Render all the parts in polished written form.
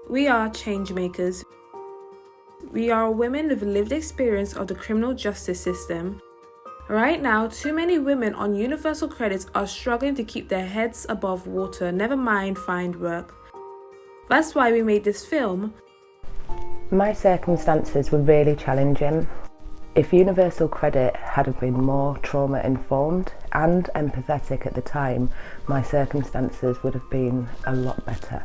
We are Changemakers. We are women with lived experience of the criminal justice system. Right now, too many women on universal credits are struggling to keep their heads above water, never mind find work. That's why we made this film. My circumstances were really challenging. If universal credit had been more trauma informed and empathetic at the time, my circumstances would have been a lot better.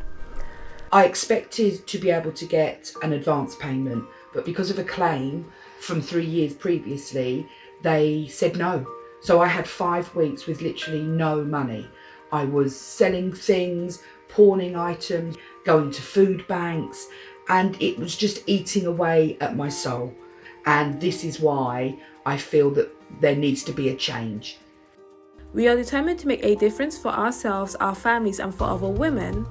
I expected to be able to get an advance payment, but because of a claim from 3 years previously, they said no. So I had 5 weeks with literally no money. I was selling things, pawning items, going to food banks, and it was just eating away at my soul. And this is why I feel that there needs to be a change. We are determined to make a difference for ourselves, our families, and for other women.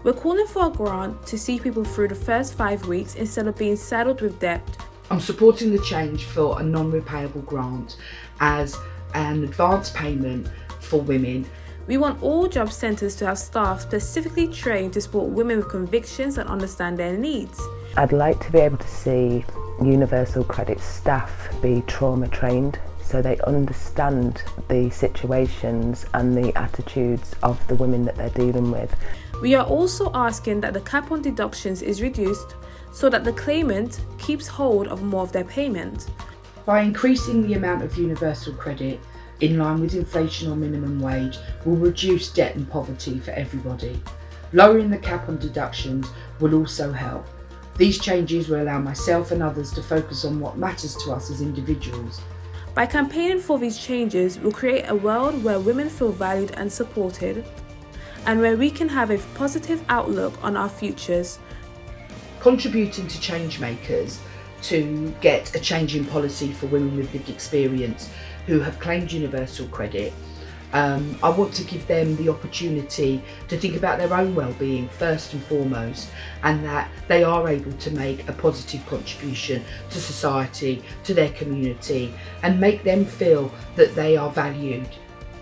We're calling for a grant to see people through the first 5 weeks instead of being saddled with debt. I'm supporting the change for a non-repayable grant as an advance payment for women. We want all job centres to have staff specifically trained to support women with convictions and understand their needs. I'd like to be able to see universal credit staff be trauma trained so they understand the situations and the attitudes of the women that they're dealing with. We are also asking that the cap on deductions is reduced so that the claimant keeps hold of more of their payment. By increasing the amount of universal credit in line with inflation or minimum wage will reduce debt and poverty for everybody. Lowering the cap on deductions will also help. These changes will allow myself and others to focus on what matters to us as individuals. By campaigning for these changes, we'll create a world where women feel valued and supported, and where we can have a positive outlook on our futures. Contributing to Changemakers to get a change in policy for women with lived experience who have claimed universal credit. I want to give them the opportunity to think about their own well-being first and foremost, and that they are able to make a positive contribution to society, to their community, and make them feel that they are valued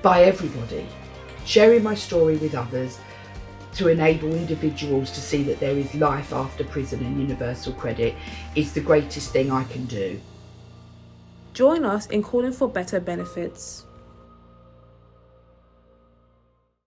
by everybody. Sharing my story with others to enable individuals to see that there is life after prison and universal credit is the greatest thing I can do. Join us in calling for better benefits.